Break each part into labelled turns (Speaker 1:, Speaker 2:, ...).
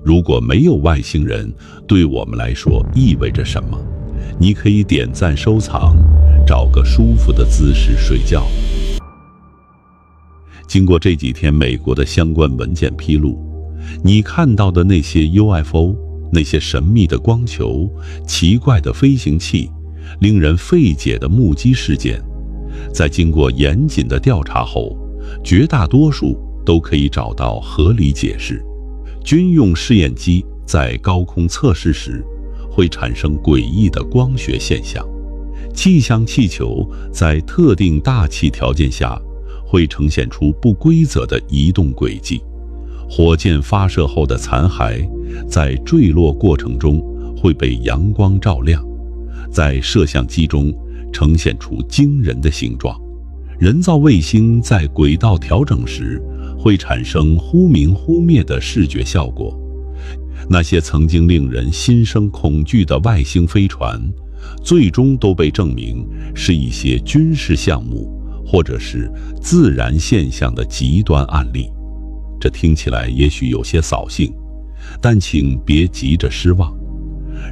Speaker 1: 如果没有外星人，对我们来说意味着什么？你可以点赞收藏，找个舒服的姿势睡觉。经过这几天美国的相关文件披露，你看到的那些 UFO， 那些神秘的光球、奇怪的飞行器、令人费解的目击事件，在经过严谨的调查后，绝大多数都可以找到合理解释。军用试验机在高空测试时会产生诡异的光学现象，气象气球在特定大气条件下会呈现出不规则的移动轨迹，火箭发射后的残骸在坠落过程中会被阳光照亮，在摄像机中呈现出惊人的形状。人造卫星在轨道调整时会产生忽明忽灭的视觉效果。那些曾经令人心生恐惧的外星飞船，最终都被证明是一些军事项目或者是自然现象的极端案例。这听起来也许有些扫兴，但请别急着失望。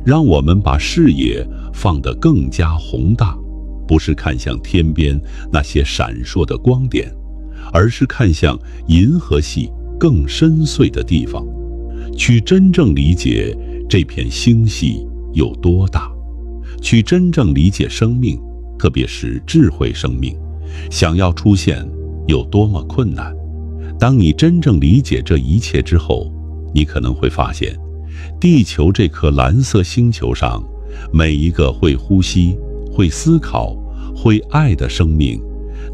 Speaker 1: 让我们把视野放得更加宏大，不是看向天边那些闪烁的光点，而是看向银河系更深邃的地方，去真正理解这片星系有多大，去真正理解生命，特别是智慧生命，想要出现有多么困难。当你真正理解这一切之后，你可能会发现，地球这颗蓝色星球上每一个会呼吸、会思考、会爱的生命，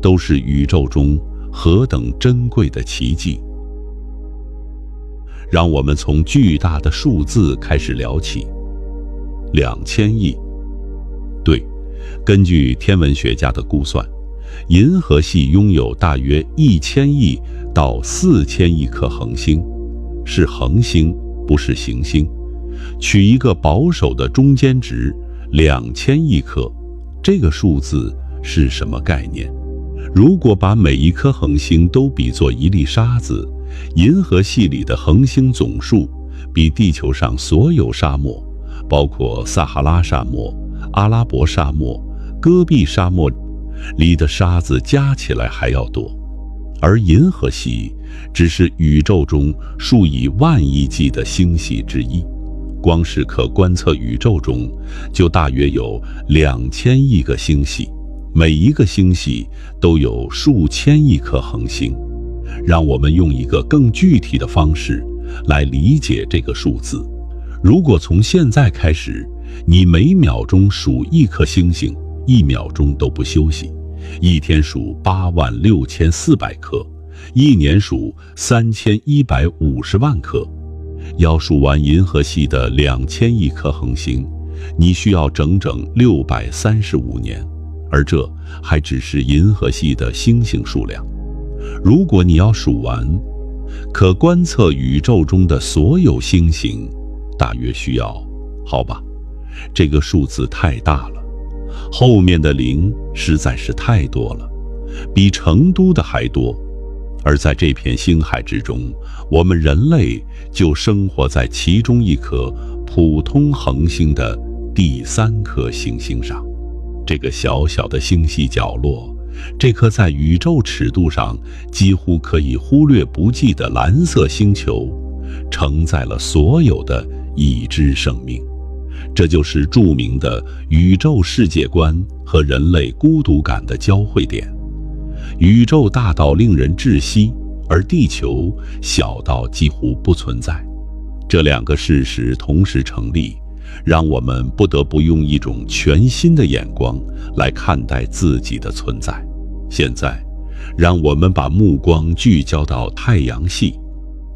Speaker 1: 都是宇宙中何等珍贵的奇迹。让我们从巨大的数字开始聊起。2000亿。对，根据天文学家的估算，银河系拥有大约1000亿到4000亿颗恒星，是恒星，不是行星。取一个保守的中间值，2000亿颗，这个数字是什么概念？如果把每一颗恒星都比作一粒沙子，银河系里的恒星总数比地球上所有沙漠，包括撒哈拉沙漠、阿拉伯沙漠、戈壁沙漠里的沙子加起来还要多。而银河系只是宇宙中数以万亿计的星系之一，光是可观测宇宙中就大约有2000亿个星系，每一个星系都有数千亿颗恒星。让我们用一个更具体的方式来理解这个数字。如果从现在开始，你每秒钟数一颗星星，1秒钟都不休息，一天数86400颗，一年数3150万颗。要数完银河系的2000亿颗恒星，你需要整整635年，而这还只是银河系的星星数量。如果你要数完可观测宇宙中的所有星星，大约需要，好吧，这个数字太大了，后面的零实在是太多了，比成都的还多。而在这片星海之中，我们人类就生活在其中一颗普通恒星的第3颗行星上。这个小小的星系角落，这颗在宇宙尺度上几乎可以忽略不计的蓝色星球，承载了所有的已知生命。这就是著名的宇宙世界观和人类孤独感的交汇点。宇宙大到令人窒息，而地球小到几乎不存在。这2个事实同时成立，让我们不得不用一种全新的眼光来看待自己的存在。现在，让我们把目光聚焦到太阳系。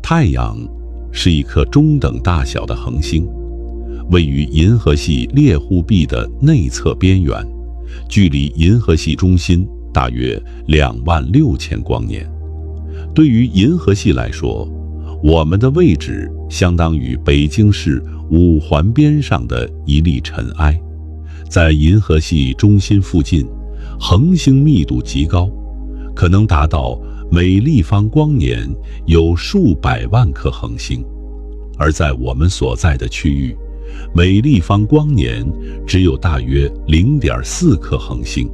Speaker 1: 太阳是一颗中等大小的恒星，位于银河系猎户臂的内侧边缘，距离银河系中心大约26000光年。对于银河系来说，我们的位置相当于北京市5环边上的一粒尘埃。在银河系中心附近，恒星密度极高，可能达到每立方光年有数百万颗恒星。而在我们所在的区域，每立方光年只有大约0.4颗恒星，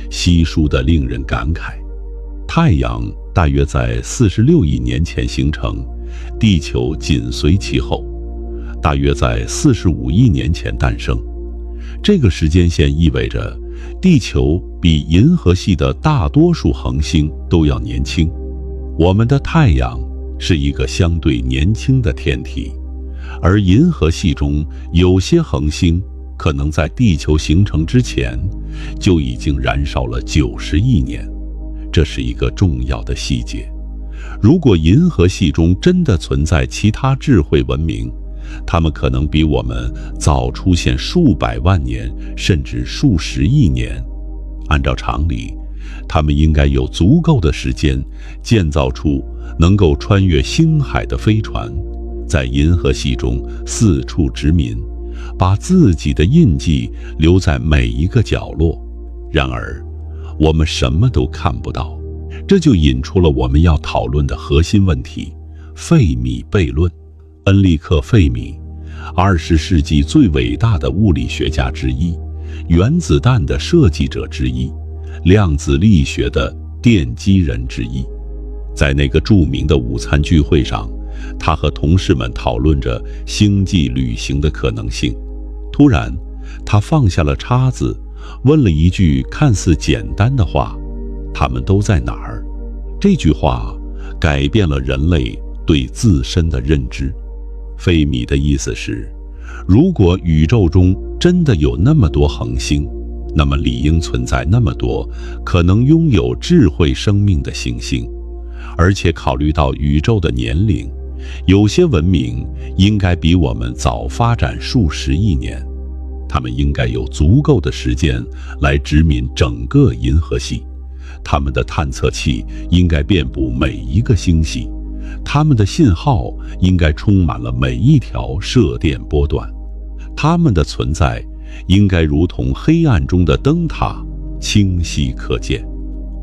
Speaker 1: 稀疏得令人感慨。太阳大约在46亿年前形成，地球紧随其后，大约在45亿年前诞生。这个时间线意味着地球比银河系的大多数恒星都要年轻。我们的太阳是一个相对年轻的天体，而银河系中有些恒星可能在地球形成之前就已经燃烧了90亿年。这是一个重要的细节。如果银河系中真的存在其他智慧文明，它们可能比我们早出现数百万年，甚至数十亿年。按照常理，它们应该有足够的时间建造出能够穿越星海的飞船，在银河系中四处殖民，把自己的印记留在每一个角落。然而，我们什么都看不到，这就引出了我们要讨论的核心问题——费米悖论。恩利克·费米，20世纪最伟大的物理学家之一，原子弹的设计者之一，量子力学的奠基人之一。在那个著名的午餐聚会上，他和同事们讨论着星际旅行的可能性。突然，他放下了叉子，问了一句看似简单的话：他们都在哪儿？这句话改变了人类对自身的认知。费米的意思是，如果宇宙中真的有那么多恒星，那么理应存在那么多可能拥有智慧生命的行星。而且考虑到宇宙的年龄，有些文明应该比我们早发展数十亿年，他们应该有足够的时间来殖民整个银河系。他们的探测器应该遍布每一个星系，他们的信号应该充满了每一条射电波段，他们的存在应该如同黑暗中的灯塔，清晰可见。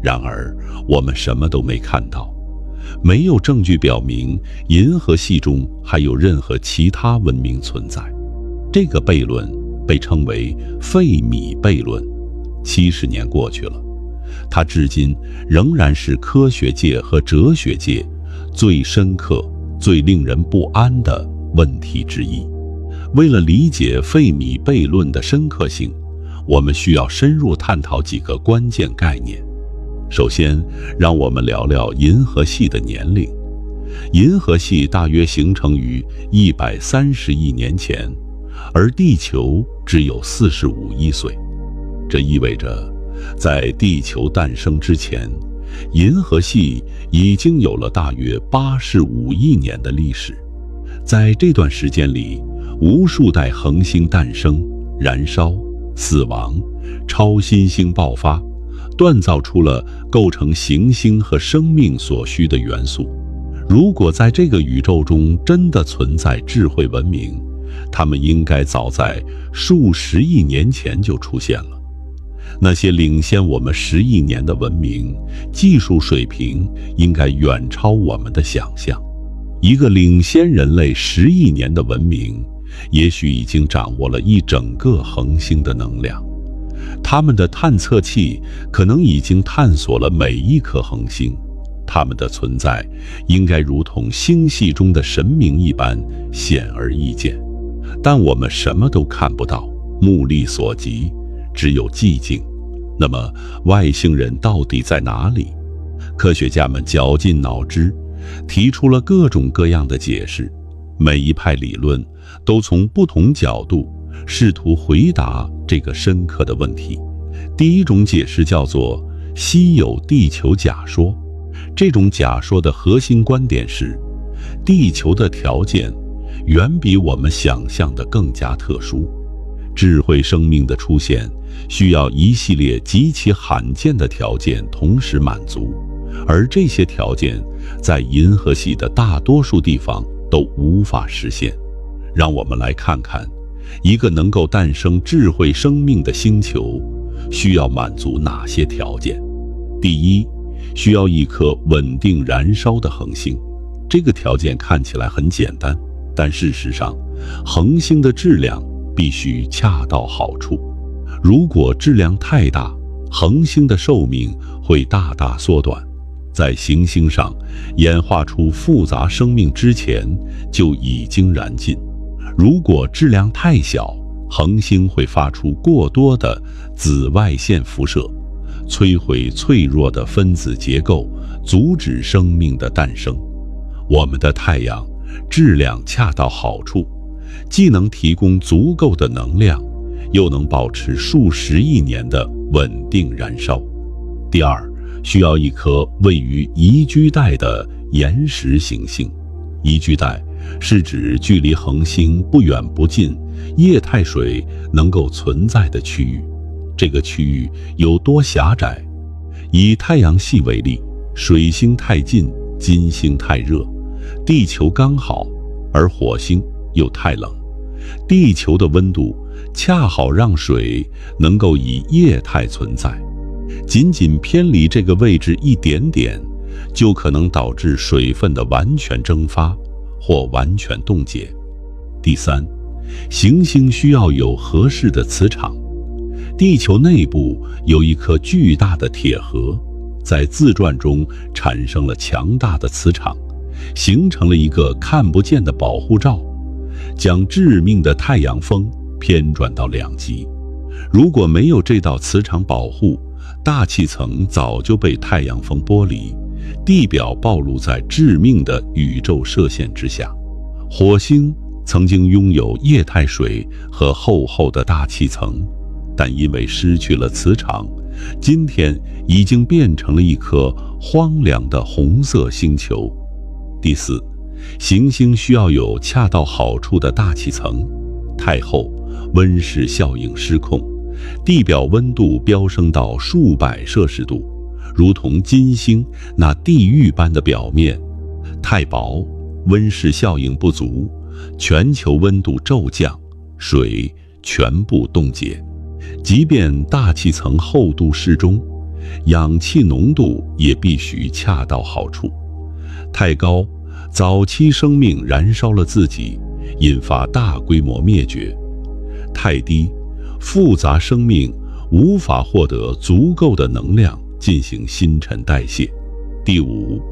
Speaker 1: 然而，我们什么都没看到，没有证据表明银河系中还有任何其他文明存在。这个悖论被称为费米悖论。70年过去了，它至今仍然是科学界和哲学界最深刻、最令人不安的问题之一。为了理解费米悖论的深刻性，我们需要深入探讨几个关键概念。首先，让我们聊聊银河系的年龄。银河系大约形成于130亿年前，而地球只有45亿岁。这意味着，在地球诞生之前，银河系已经有了大约85亿年的历史。在这段时间里，无数代恒星诞生、燃烧、死亡、超新星爆发，锻造出了构成行星和生命所需的元素。如果在这个宇宙中真的存在智慧文明，它们应该早在数十亿年前就出现了。那些领先我们10亿年的文明，技术水平应该远超我们的想象。一个领先人类10亿年的文明，也许已经掌握了一整个恒星的能量。他们的探测器可能已经探索了每一颗恒星，他们的存在应该如同星系中的神明一般显而易见。但我们什么都看不到，目力所及只有寂静。那么外星人到底在哪里？科学家们绞尽脑汁，提出了各种各样的解释，每一派理论都从不同角度试图回答这个深刻的问题。第一种解释叫做稀有地球假说。这种假说的核心观点是，地球的条件远比我们想象的更加特殊。智慧生命的出现需要一系列极其罕见的条件同时满足，而这些条件在银河系的大多数地方都无法实现。让我们来看看，一个能够诞生智慧生命的星球需要满足哪些条件。第一，需要一颗稳定燃烧的恒星。这个条件看起来很简单，但事实上，恒星的质量必须恰到好处。如果质量太大，恒星的寿命会大大缩短，在行星上演化出复杂生命之前就已经燃尽。如果质量太小，恒星会发出过多的紫外线辐射，摧毁脆弱的分子结构，阻止生命的诞生。我们的太阳质量恰到好处，既能提供足够的能量，又能保持数十亿年的稳定燃烧。第二，需要一颗位于宜居带的岩石行星。宜居带是指距离恒星不远不近，液态水能够存在的区域。这个区域有多狭窄？以太阳系为例，水星太近，金星太热，地球刚好，而火星又太冷。地球的温度恰好让水能够以液态存在，仅仅偏离这个位置一点点，就可能导致水分的完全蒸发或完全冻结。第三，行星需要有合适的磁场。地球内部有一颗巨大的铁核，在自转中产生了强大的磁场，形成了一个看不见的保护罩，将致命的太阳风偏转到两极。如果没有这道磁场保护，大气层早就被太阳风剥离，地表暴露在致命的宇宙射线之下。火星曾经拥有液态水和厚厚的大气层，但因为失去了磁场，今天已经变成了一颗荒凉的红色星球。第四，行星需要有恰到好处的大气层，太厚，温室效应失控，地表温度飙升到数百摄氏度，如同金星那地狱般的表面；太薄，温室效应不足，全球温度骤降，水全部冻结。即便大气层厚度适中，氧气浓度也必须恰到好处。太高，早期生命燃烧了自己，引发大规模灭绝；太低，复杂生命无法获得足够的能量进行新陈代谢。第五，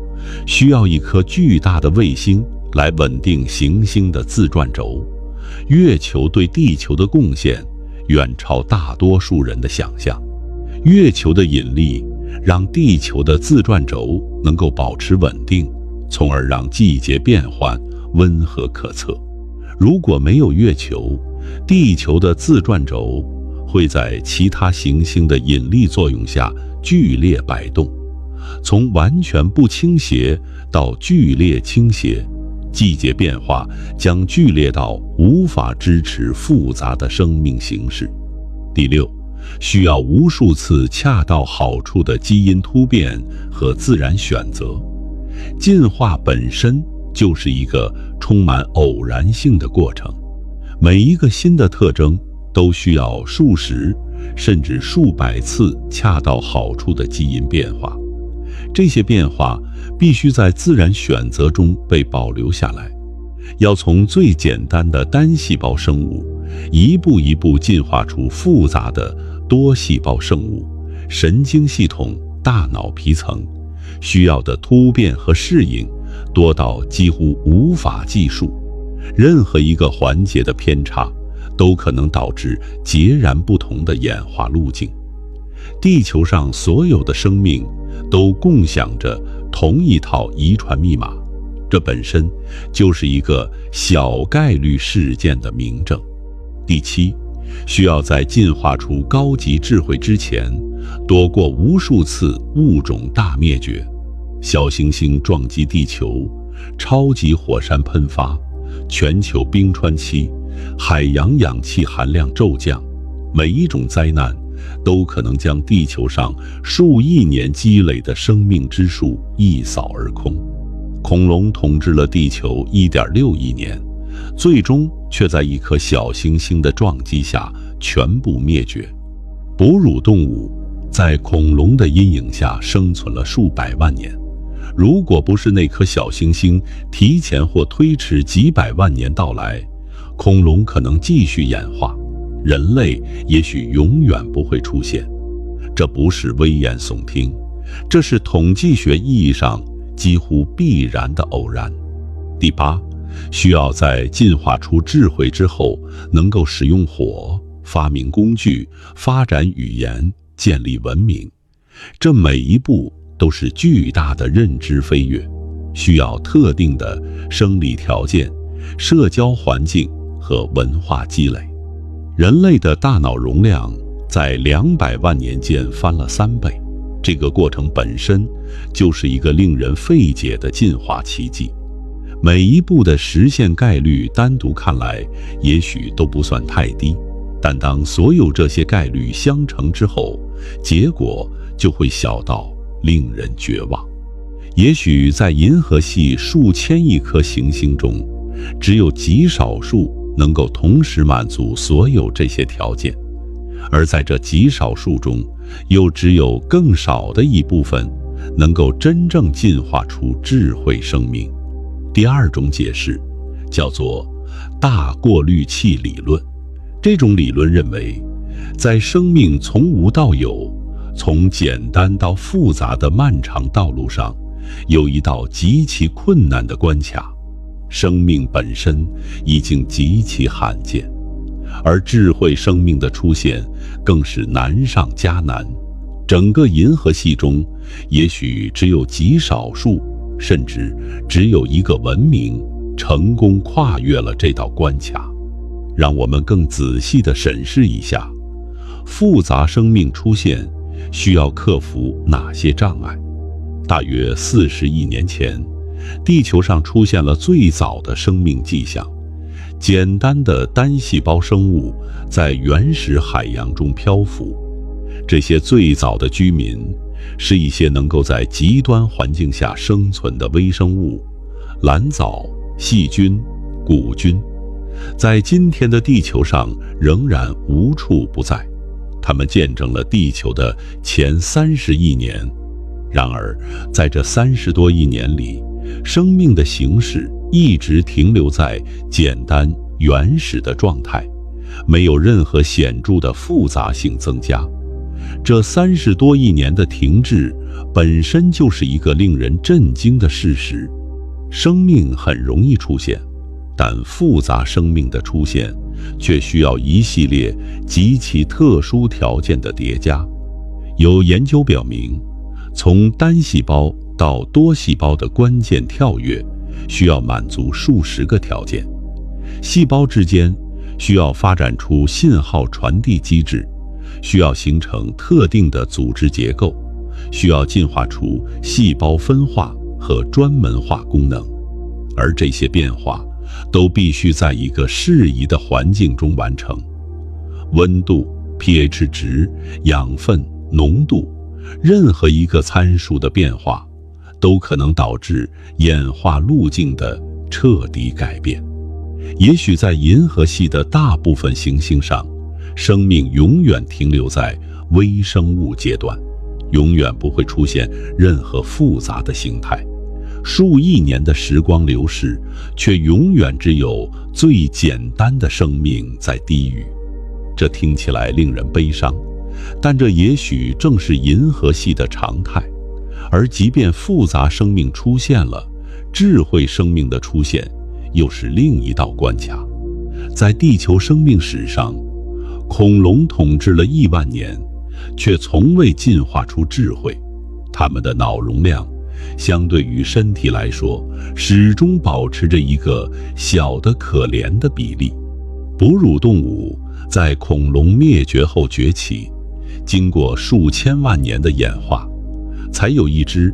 Speaker 1: 需要一颗巨大的卫星来稳定行星的自转轴。月球对地球的贡献远超大多数人的想象。月球的引力让地球的自转轴能够保持稳定，从而让季节变换温和可测。如果没有月球，地球的自转轴会在其他行星的引力作用下剧烈摆动，从完全不倾斜到剧烈倾斜，季节变化将剧烈到无法支持复杂的生命形式。第六，需要无数次恰到好处的基因突变和自然选择。进化本身就是一个充满偶然性的过程，每一个新的特征都需要数十甚至数百次恰到好处的基因变化。这些变化必须在自然选择中被保留下来，要从最简单的单细胞生物一步一步进化出复杂的多细胞生物，神经系统、大脑皮层需要的突变和适应多到几乎无法计数。任何一个环节的偏差都可能导致截然不同的演化路径。地球上所有的生命都共享着同一套遗传密码，这本身就是一个小概率事件的明证。第七，需要在进化出高级智慧之前，躲过无数次物种大灭绝。小行星撞击地球，超级火山喷发，全球冰川期，海洋氧气含量骤降，每一种灾难都可能将地球上数亿年积累的生命之树一扫而空。恐龙统治了地球 1.6 亿年，最终却在一颗小行星的撞击下全部灭绝。哺乳动物在恐龙的阴影下生存了数百万年，如果不是那颗小行星提前或推迟几百万年到来，恐龙可能继续演化，人类也许永远不会出现。这不是危言耸听，这是统计学意义上几乎必然的偶然。第八，需要在进化出智慧之后，能够使用火，发明工具，发展语言，建立文明。这每一步都是巨大的认知飞跃，需要特定的生理条件、社交环境和文化积累。人类的大脑容量在200万年间翻了3倍，这个过程本身就是一个令人费解的进化奇迹。每一步的实现概率单独看来也许都不算太低，但当所有这些概率相乘之后，结果就会小到令人绝望。也许在银河系数千亿颗行星中，只有极少数能够同时满足所有这些条件，而在这极少数中，又只有更少的一部分能够真正进化出智慧生命。第二种解释叫做大过滤器理论。这种理论认为，在生命从无到有，从简单到复杂的漫长道路上，有一道极其困难的关卡。生命本身已经极其罕见，而智慧生命的出现更是难上加难。整个银河系中，也许只有极少数，甚至只有一个文明成功跨越了这道关卡。让我们更仔细地审视一下，复杂生命出现需要克服哪些障碍。大约40亿年前，地球上出现了最早的生命迹象，简单的单细胞生物在原始海洋中漂浮。这些最早的居民是一些能够在极端环境下生存的微生物，蓝藻、细菌、古菌，在今天的地球上仍然无处不在。它们见证了地球的前30亿年。然而，在这30多亿年里，生命的形式一直停留在简单原始的状态，没有任何显著的复杂性增加。这30多亿年的停滞本身就是一个令人震惊的事实。生命很容易出现，但复杂生命的出现却需要一系列极其特殊条件的叠加。有研究表明，从单细胞到多细胞的关键跳跃需要满足数十个条件。细胞之间需要发展出信号传递机制，需要形成特定的组织结构，需要进化出细胞分化和专门化功能，而这些变化都必须在一个适宜的环境中完成。温度、pH 值、养分、浓度，任何一个参数的变化都可能导致演化路径的彻底改变。也许在银河系的大部分行星上，生命永远停留在微生物阶段，永远不会出现任何复杂的形态。数亿年的时光流逝，却永远只有最简单的生命在低语。这听起来令人悲伤，但这也许正是银河系的常态。而即便复杂生命出现了，智慧生命的出现又是另一道关卡。在地球生命史上，恐龙统治了亿万年，却从未进化出智慧。它们的脑容量相对于身体来说，始终保持着一个小得可怜的比例。哺乳动物在恐龙灭绝后崛起，经过数千万年的演化，才有一只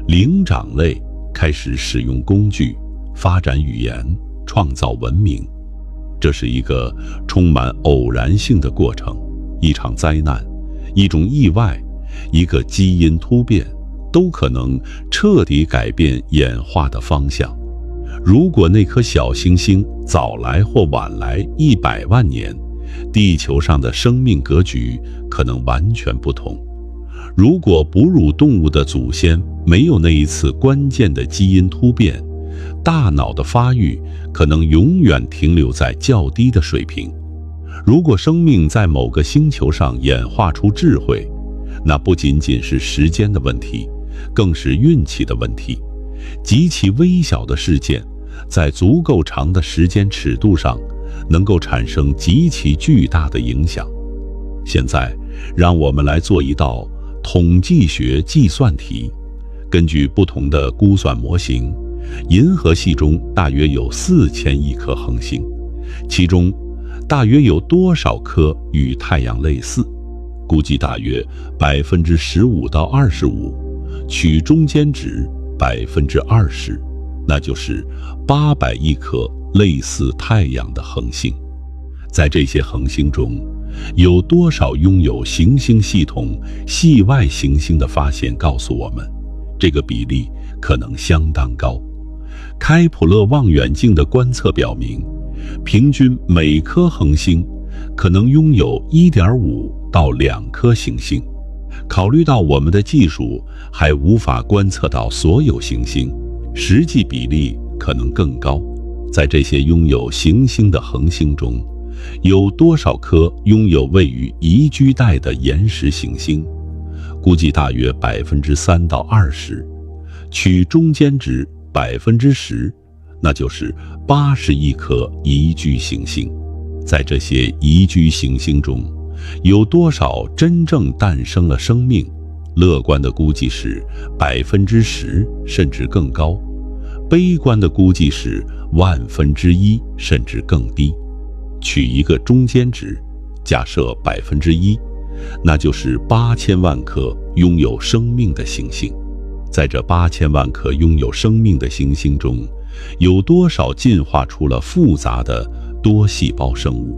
Speaker 1: 灵长类开始使用工具，发展语言，创造文明。这是一个充满偶然性的过程，一场灾难，一种意外，一个基因突变，都可能彻底改变演化的方向。如果那颗小行星早来或晚来100万年，地球上的生命格局可能完全不同。如果哺乳动物的祖先没有那一次关键的基因突变，大脑的发育可能永远停留在较低的水平。如果生命在某个星球上演化出智慧，那不仅仅是时间的问题，更是运气的问题。极其微小的事件，在足够长的时间尺度上，能够产生极其巨大的影响。现在，让我们来做一道统计学计算题。根据不同的估算模型，银河系中大约有4000亿颗恒星，其中大约有多少颗与太阳类似？估计大约15%到25%，取中间值20%，那就是800亿颗类似太阳的恒星。在这些恒星中，有多少拥有行星系统系外行星的发现告诉我们，这个比例可能相当高。开普勒望远镜的观测表明，平均每颗恒星可能拥有1.5到2颗行星。考虑到我们的技术还无法观测到所有行星，实际比例可能更高。在这些拥有行星的恒星中，有多少颗拥有位于宜居带的岩石行星？估计大约3%到20%，取中间值10%，那就是80亿颗宜居行星。在这些宜居行星中，有多少真正诞生了生命？乐观的估计是10%，甚至更高；悲观的估计是1/1000，甚至更低。取一个中间值，假设1%，那就是8000万颗拥有生命的行星。在这8000万颗拥有生命的行星中，有多少进化出了复杂的多细胞生物？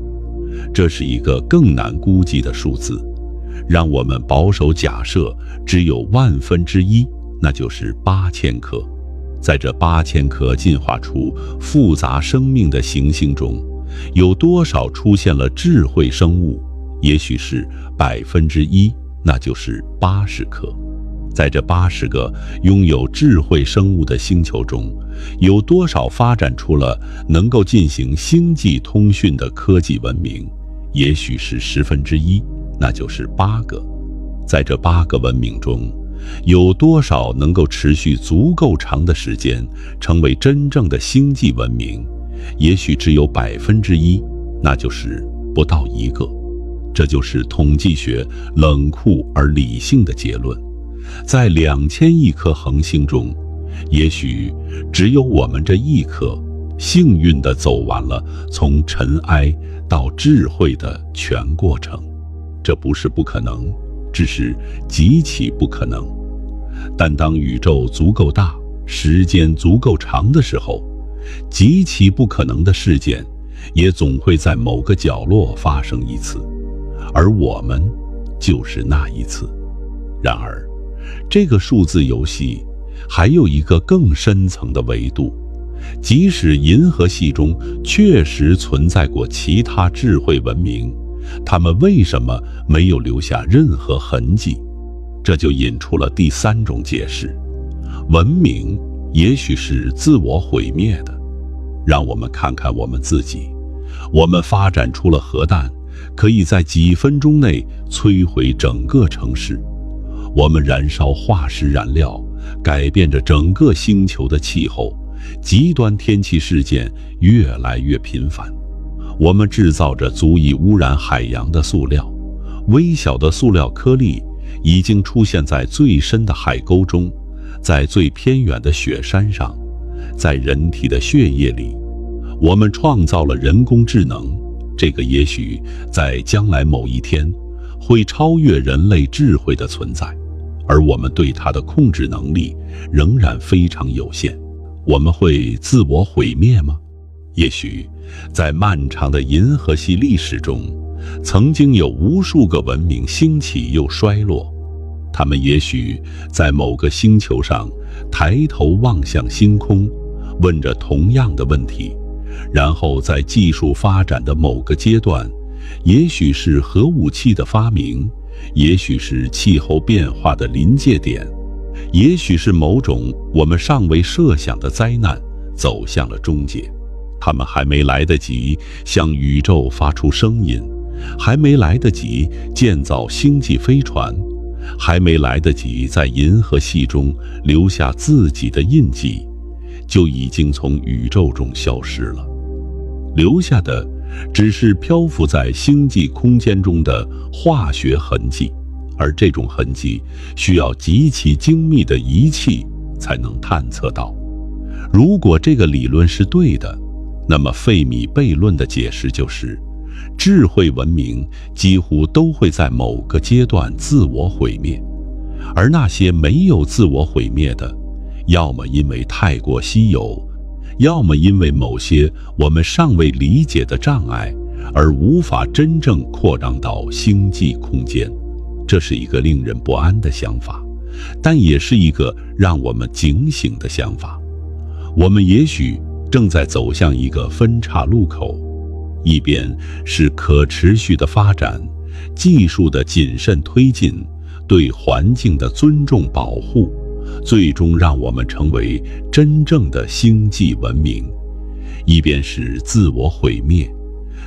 Speaker 1: 这是一个更难估计的数字，让我们保守假设只有1/1000，那就是8000颗。在这8000颗进化出复杂生命的行星中，有多少出现了智慧生物？也许是1%，那就是80颗。在这80个拥有智慧生物的星球中，有多少发展出了能够进行星际通讯的科技文明？也许是1/10，那就是8个。在这8个文明中，有多少能够持续足够长的时间，成为真正的星际文明？也许只有1%，那就是不到1个。这就是统计学冷酷而理性的结论。在2000亿颗恒星中，也许只有我们这一颗幸运地走完了从尘埃到智慧的全过程。这不是不可能，只是极其不可能。但当宇宙足够大，时间足够长的时候，极其不可能的事件也总会在某个角落发生一次，而我们就是那一次。然而，这个数字游戏还有一个更深层的维度，即使银河系中确实存在过其他智慧文明，他们为什么没有留下任何痕迹？这就引出了第3种解释：文明也许是自我毁灭的。让我们看看我们自己，我们发展出了核弹，可以在几分钟内摧毁整个城市。我们燃烧化石燃料，改变着整个星球的气候，极端天气事件越来越频繁。我们制造着足以污染海洋的塑料，微小的塑料颗粒已经出现在最深的海沟中，在最偏远的雪山上，在人体的血液里。我们创造了人工智能，这个也许在将来某一天会超越人类智慧的存在，而我们对它的控制能力仍然非常有限。我们会自我毁灭吗？也许在漫长的银河系历史中，曾经有无数个文明兴起又衰落，他们也许在某个星球上抬头望向星空，问着同样的问题，然后在技术发展的某个阶段，也许是核武器的发明，也许是气候变化的临界点，也许是某种我们尚未设想的灾难走向了终结。他们还没来得及向宇宙发出声音，还没来得及建造星际飞船，还没来得及在银河系中留下自己的印记，就已经从宇宙中消失了。留下的只是漂浮在星际空间中的化学痕迹，而这种痕迹需要极其精密的仪器才能探测到。如果这个理论是对的，那么费米悖论的解释就是，智慧文明几乎都会在某个阶段自我毁灭，而那些没有自我毁灭的，要么因为太过稀有，要么因为某些我们尚未理解的障碍，而无法真正扩张到星际空间。这是一个令人不安的想法，但也是一个让我们警醒的想法。我们也许正在走向一个分岔路口，一边是可持续的发展，技术的谨慎推进，对环境的尊重保护，最终让我们成为真正的星际文明；一边是自我毁灭，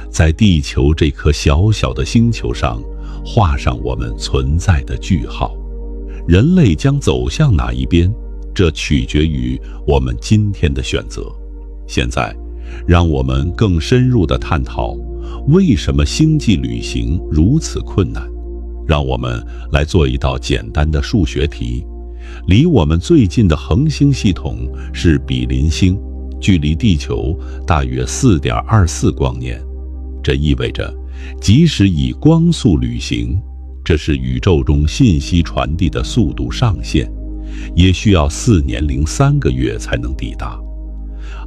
Speaker 1: 在地球这颗小小的星球上画上我们存在的句号。人类将走向哪一边，这取决于我们今天的选择。现在，让我们更深入地探讨，为什么星际旅行如此困难。让我们来做一道简单的数学题。离我们最近的恒星系统是比邻星，距离地球大约 4.24 光年。这意味着，即使以光速旅行，这是宇宙中信息传递的速度上限，也需要4年零3个月才能抵达。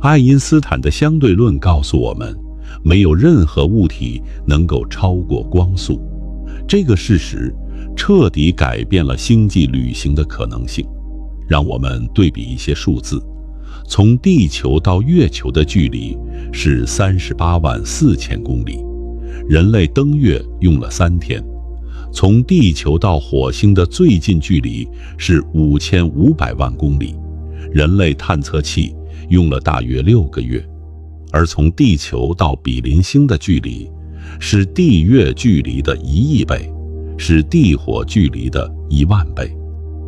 Speaker 1: 爱因斯坦的相对论告诉我们，没有任何物体能够超过光速。这个事实彻底改变了星际旅行的可能性。让我们对比一些数字。从地球到月球的距离是38万4千公里，人类登月用了3天。从地球到火星的最近距离是5500万公里，人类探测器用了大约6个月。而从地球到比邻星的距离是地月距离的1亿倍，是地火距离的1万倍。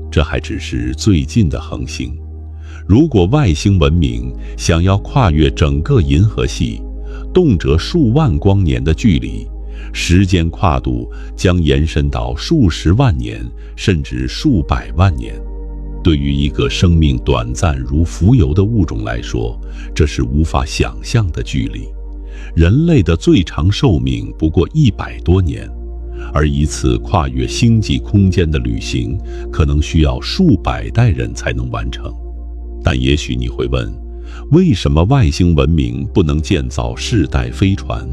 Speaker 1: 这还只是最近的恒星。如果外星文明想要跨越整个银河系，动辄数万光年的距离，时间跨度将延伸到数十万年，甚至数百万年。对于一个生命短暂如浮游的物种来说，这是无法想象的距离。人类的最长寿命不过100多年，而一次跨越星际空间的旅行可能需要数百代人才能完成。但也许你会问，为什么外星文明不能建造世代飞船，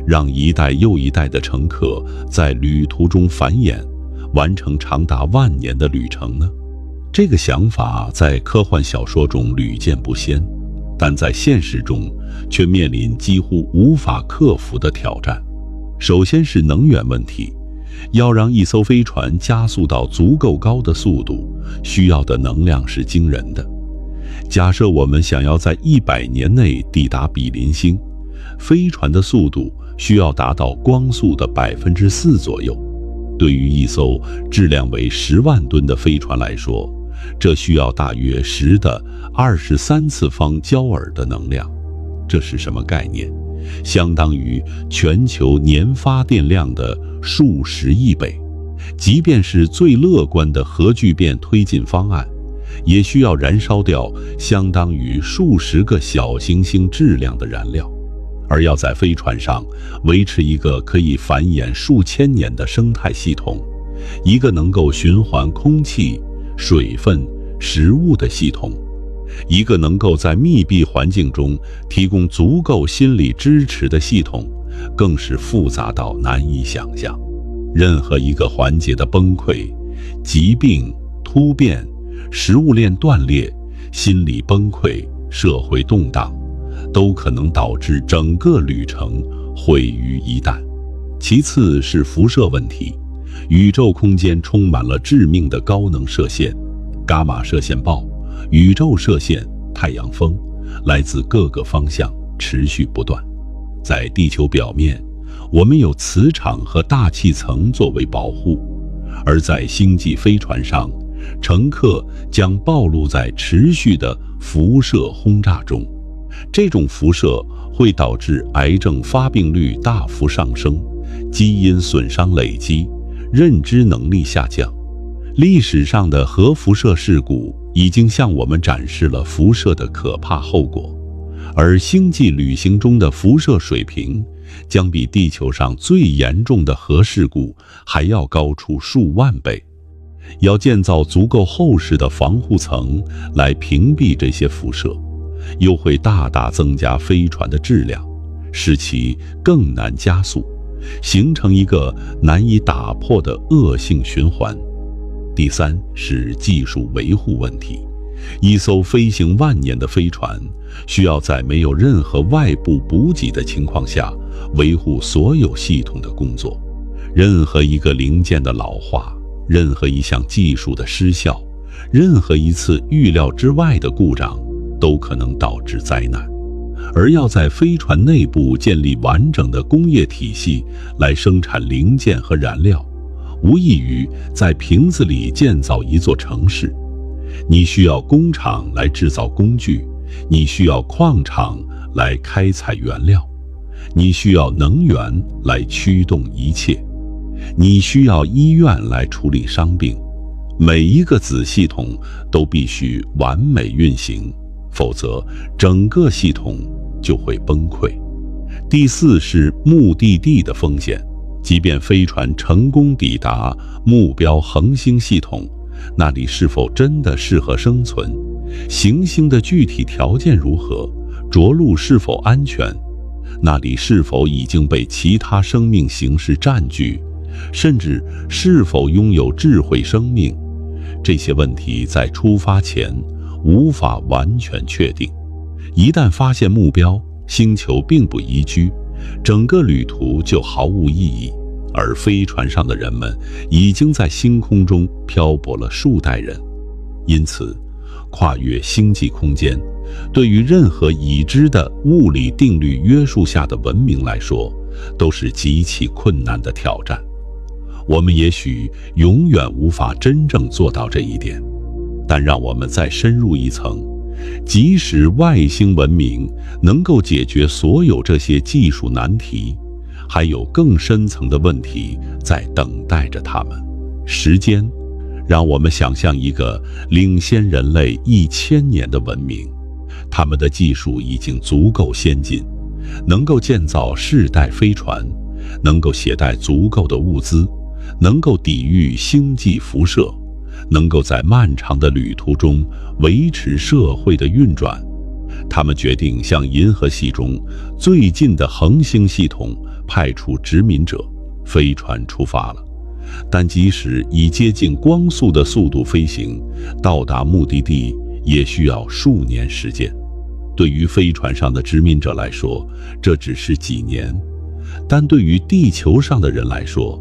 Speaker 1: 让一代又一代的乘客在旅途中繁衍，完成长达万年的旅程呢？这个想法在科幻小说中屡见不鲜，但在现实中却面临几乎无法克服的挑战。首先是能源问题，要让一艘飞船加速到足够高的速度，需要的能量是惊人的。假设我们想要在100年内抵达比邻星，飞船的速度需要达到光速的4%左右。对于一艘质量为10万吨的飞船来说，这需要大约10的23次方焦耳的能量。这是什么概念？相当于全球年发电量的数十亿倍。即便是最乐观的核聚变推进方案，也需要燃烧掉相当于数十个小行星质量的燃料。而要在飞船上维持一个可以繁衍数千年的生态系统，一个能够循环空气、水分、食物的系统，一个能够在密闭环境中提供足够心理支持的系统，更是复杂到难以想象。任何一个环节的崩溃、疾病、突变、食物链断裂、心理崩溃、社会动荡，都可能导致整个旅程毁于一旦。其次是辐射问题，宇宙空间充满了致命的高能射线、伽马射线暴、宇宙射线、太阳风，来自各个方向，持续不断。在地球表面，我们有磁场和大气层作为保护，而在星际飞船上，乘客将暴露在持续的辐射轰炸中。这种辐射会导致癌症发病率大幅上升，基因损伤累积，认知能力下降。历史上的核辐射事故已经向我们展示了辐射的可怕后果，而星际旅行中的辐射水平将比地球上最严重的核事故还要高出数万倍。要建造足够厚实的防护层来屏蔽这些辐射，又会大大增加飞船的质量，使其更难加速，形成一个难以打破的恶性循环。第三是技术维护问题。一艘飞行万年的飞船需要在没有任何外部补给的情况下维护所有系统的工作。任何一个零件的老化，任何一项技术的失效，任何一次预料之外的故障都可能导致灾难。而要在飞船内部建立完整的工业体系来生产零件和燃料，无异于在瓶子里建造一座城市。你需要工厂来制造工具，你需要矿场来开采原料，你需要能源来驱动一切，你需要医院来处理伤病。每一个子系统都必须完美运行，否则整个系统就会崩溃。第四是目的地的风险。即便飞船成功抵达目标恒星系统，那里是否真的适合生存？行星的具体条件如何？着陆是否安全？那里是否已经被其他生命形式占据？甚至是否拥有智慧生命？这些问题在出发前无法完全确定。一旦发现目标，星球并不宜居，整个旅途就毫无意义，而飞船上的人们已经在星空中漂泊了数代人。因此，跨越星际空间，对于任何已知的物理定律约束下的文明来说，都是极其困难的挑战。我们也许永远无法真正做到这一点，但让我们再深入一层，即使外星文明能够解决所有这些技术难题，还有更深层的问题在等待着他们。时间让我们想象一个领先人类1000年的文明，他们的技术已经足够先进，能够建造世代飞船，能够携带足够的物资，能够抵御星际辐射，能够在漫长的旅途中维持社会的运转。他们决定向银河系中最近的恒星系统派出殖民者，飞船出发了。但即使以接近光速的速度飞行，到达目的地也需要数年时间。对于飞船上的殖民者来说，这只是几年，但对于地球上的人来说，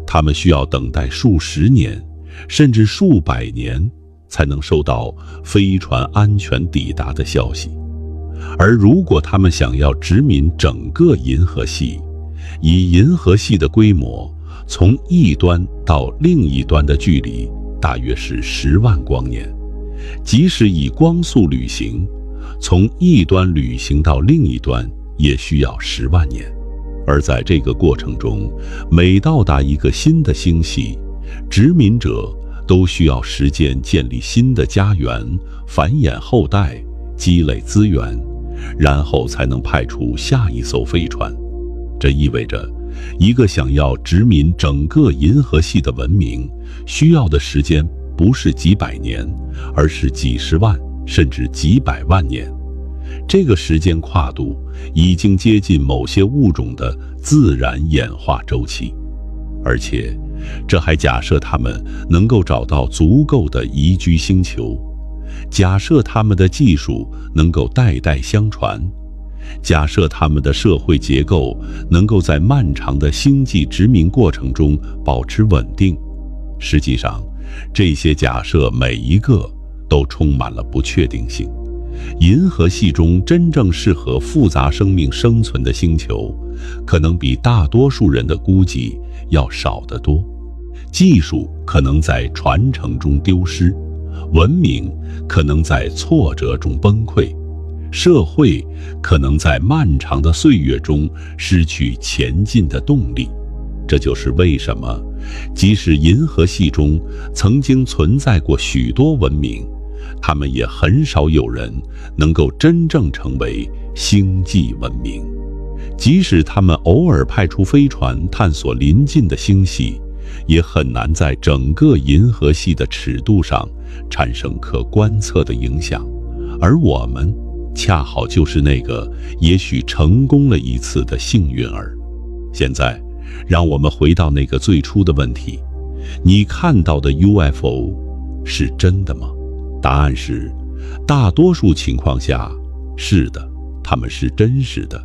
Speaker 1: 他们需要等待数十年，甚至数百年，才能收到飞船安全抵达的消息。而如果他们想要殖民整个银河系，以银河系的规模，从一端到另一端的距离大约是10万光年。即使以光速旅行，从一端旅行到另一端也需要10万年。而在这个过程中，每到达一个新的星系，殖民者都需要时间建立新的家园，繁衍后代，积累资源，然后才能派出下一艘飞船。这意味着，一个想要殖民整个银河系的文明，需要的时间不是几百年，而是几十万甚至几百万年。这个时间跨度已经接近某些物种的自然演化周期，而且这还假设他们能够找到足够的宜居星球，假设他们的技术能够代代相传，假设他们的社会结构能够在漫长的星际殖民过程中保持稳定。实际上，这些假设每一个都充满了不确定性。银河系中真正适合复杂生命生存的星球，可能比大多数人的估计要少得多。技术可能在传承中丢失，文明可能在挫折中崩溃，社会可能在漫长的岁月中失去前进的动力。这就是为什么，即使银河系中曾经存在过许多文明，他们也很少有人能够真正成为星际文明。即使他们偶尔派出飞船探索邻近的星系，也很难在整个银河系的尺度上产生可观测的影响。而我们恰好就是那个也许成功了一次的幸运儿。现在让我们回到那个最初的问题，你看到的 UFO 是真的吗？答案是，大多数情况下是的，它们是真实的，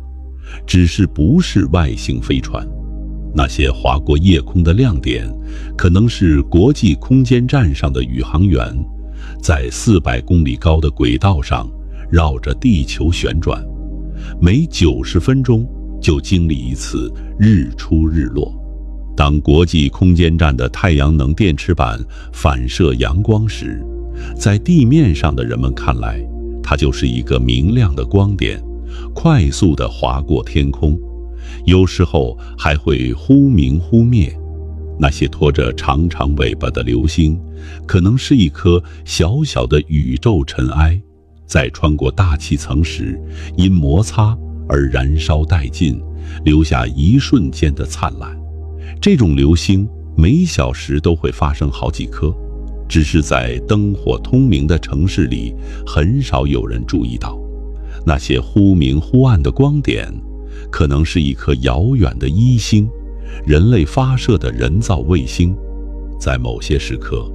Speaker 1: 只是不是外星飞船。那些划过夜空的亮点，可能是国际空间站上的宇航员，在400公里高的轨道上绕着地球旋转，每90分钟就经历一次日出日落。当国际空间站的太阳能电池板反射阳光时，在地面上的人们看来，它就是一个明亮的光点，快速地划过天空，有时候还会忽明忽灭。那些拖着长长尾巴的流星，可能是一颗小小的宇宙尘埃，在穿过大气层时，因摩擦而燃烧殆尽，留下一瞬间的灿烂。这种流星每小时都会发生好几颗，只是在灯火通明的城市里，很少有人注意到。那些忽明忽暗的光点，可能是一颗遥远的一星，人类发射的人造卫星。在某些时刻，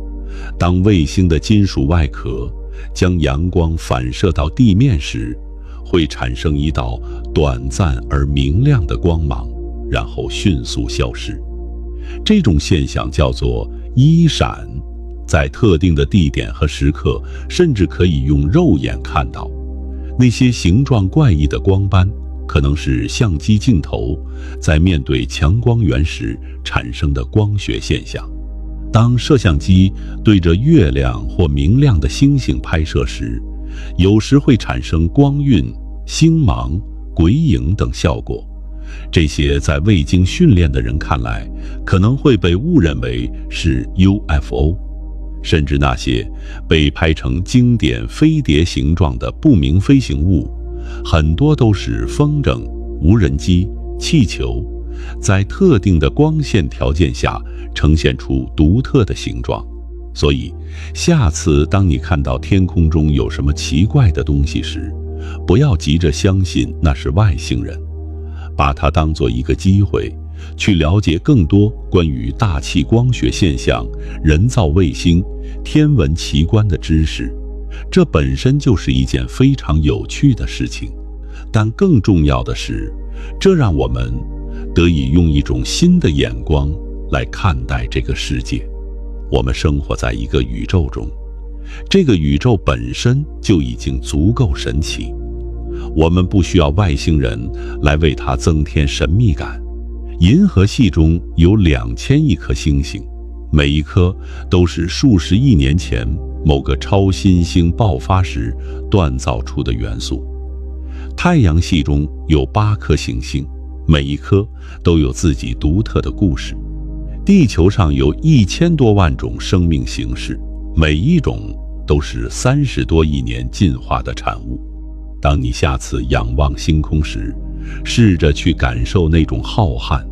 Speaker 1: 当卫星的金属外壳将阳光反射到地面时，会产生一道短暂而明亮的光芒，然后迅速消失。这种现象叫做一闪，在特定的地点和时刻，甚至可以用肉眼看到。那些形状怪异的光斑，可能是相机镜头在面对强光源时产生的光学现象。当摄像机对着月亮或明亮的星星拍摄时，有时会产生光晕、星芒、鬼影等效果。这些在未经训练的人看来，可能会被误认为是 UFO。甚至那些被拍成经典飞碟形状的不明飞行物，很多都是风筝、无人机、气球，在特定的光线条件下呈现出独特的形状。所以，下次当你看到天空中有什么奇怪的东西时，不要急着相信那是外星人，把它当作一个机会，去了解更多关于大气光学现象、人造卫星、天文奇观的知识。这本身就是一件非常有趣的事情，但更重要的是，这让我们得以用一种新的眼光来看待这个世界。我们生活在一个宇宙中，这个宇宙本身就已经足够神奇，我们不需要外星人来为它增添神秘感。银河系中有2000亿颗星星，每一颗都是数十亿年前某个超新星爆发时锻造出的元素。太阳系中有8颗行星，每一颗都有自己独特的故事。地球上有1000多万种生命形式，每一种都是30多亿年进化的产物。当你下次仰望星空时，试着去感受那种浩瀚，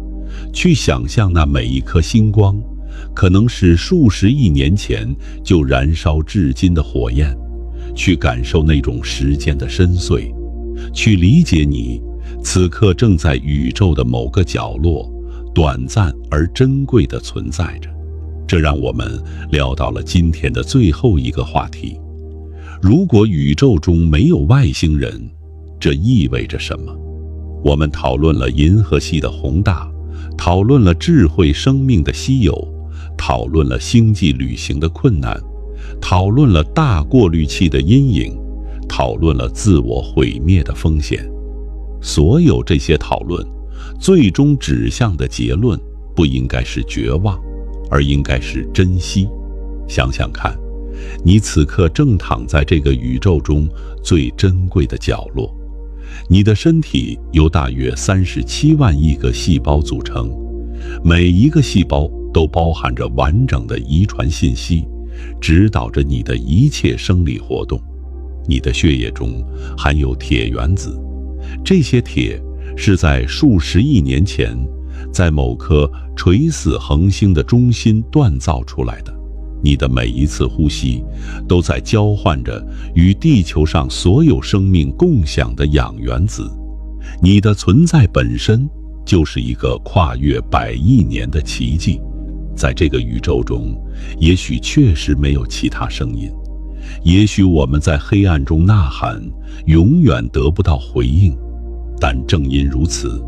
Speaker 1: 去想象那每一颗星光可能是数十亿年前就燃烧至今的火焰，去感受那种时间的深邃，去理解你此刻正在宇宙的某个角落短暂而珍贵地存在着。这让我们聊到了今天的最后一个话题：如果宇宙中没有外星人，这意味着什么？我们讨论了银河系的宏大，讨论了智慧生命的稀有，讨论了星际旅行的困难，讨论了大过滤器的阴影，讨论了自我毁灭的风险。所有这些讨论最终指向的结论不应该是绝望，而应该是珍惜。想想看，你此刻正躺在这个宇宙中最珍贵的角落，你的身体由大约37万亿个细胞组成，每一个细胞都包含着完整的遗传信息，指导着你的一切生理活动。你的血液中含有铁原子，这些铁是在数十亿年前在某颗垂死恒星的中心锻造出来的。你的每一次呼吸都在交换着与地球上所有生命共享的氧原子。你的存在本身就是一个跨越100亿年的奇迹。在这个宇宙中，也许确实没有其他声音，也许我们在黑暗中呐喊，永远得不到回应。但正因如此，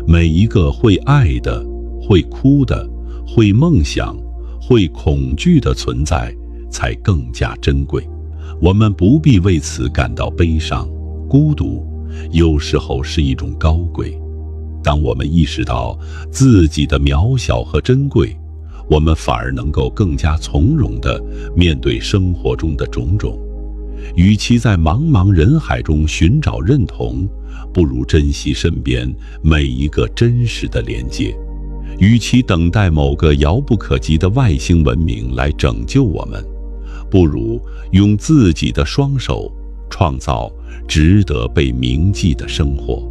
Speaker 1: 每一个会爱的、会哭的、会梦想、会恐惧的存在才更加珍贵。我们不必为此感到悲伤。孤独有时候是一种高贵。当我们意识到自己的渺小和珍贵，我们反而能够更加从容地面对生活中的种种。与其在茫茫人海中寻找认同，不如珍惜身边每一个真实的连接。与其等待某个遥不可及的外星文明来拯救我们，不如用自己的双手创造值得被铭记的生活。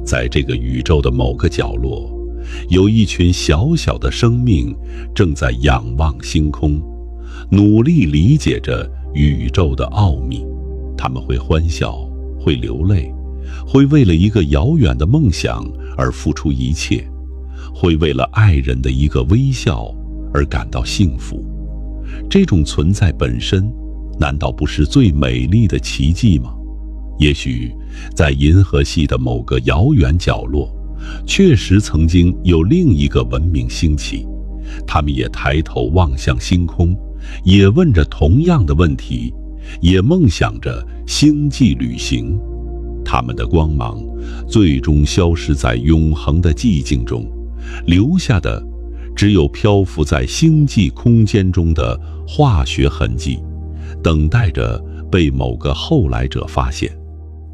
Speaker 1: 在这个宇宙的某个角落，有一群小小的生命正在仰望星空，努力理解着宇宙的奥秘。他们会欢笑，会流泪，会为了一个遥远的梦想而付出一切，会为了爱人的一个微笑而感到幸福。这种存在本身，难道不是最美丽的奇迹吗？也许在银河系的某个遥远角落，确实曾经有另一个文明兴起，他们也抬头望向星空，也问着同样的问题，也梦想着星际旅行。他们的光芒最终消失在永恒的寂静中，留下的只有漂浮在星际空间中的化学痕迹，等待着被某个后来者发现。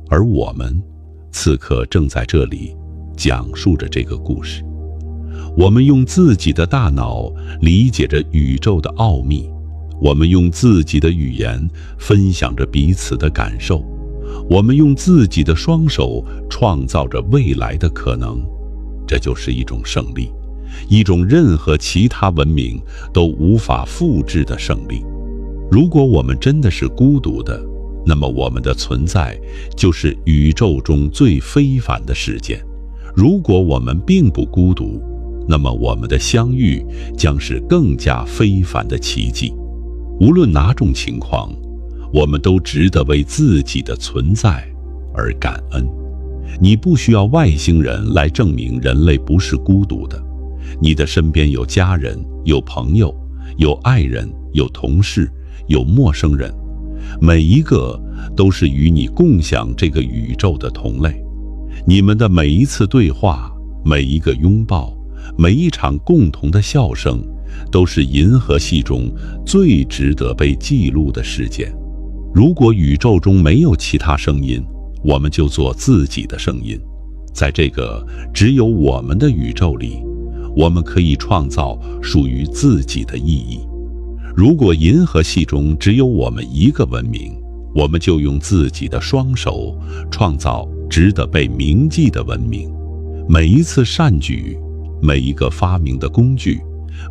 Speaker 1: 而我们此刻正在这里讲述着这个故事。我们用自己的大脑理解着宇宙的奥秘，我们用自己的语言分享着彼此的感受，我们用自己的双手创造着未来的可能。这就是一种胜利，一种任何其他文明都无法复制的胜利。如果我们真的是孤独的，那么我们的存在就是宇宙中最非凡的事件。如果我们并不孤独，那么我们的相遇将是更加非凡的奇迹。无论哪种情况，我们都值得为自己的存在而感恩。你不需要外星人来证明人类不是孤独的。你的身边有家人，有朋友，有爱人，有同事，有陌生人，每一个都是与你共享这个宇宙的同类。你们的每一次对话，每一个拥抱，每一场共同的笑声，都是银河系中最值得被记录的事件。如果宇宙中没有其他声音，我们就做自己的声音。在这个只有我们的宇宙里，我们可以创造属于自己的意义。如果银河系中只有我们一个文明，我们就用自己的双手创造值得被铭记的文明。每一次善举，每一个发明的工具，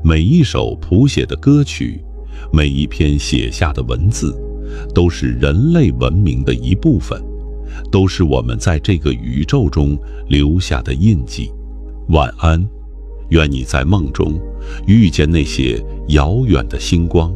Speaker 1: 每一首谱写的歌曲，每一篇写下的文字，都是人类文明的一部分，都是我们在这个宇宙中留下的印记。晚安，愿你在梦中遇见那些遥远的星光。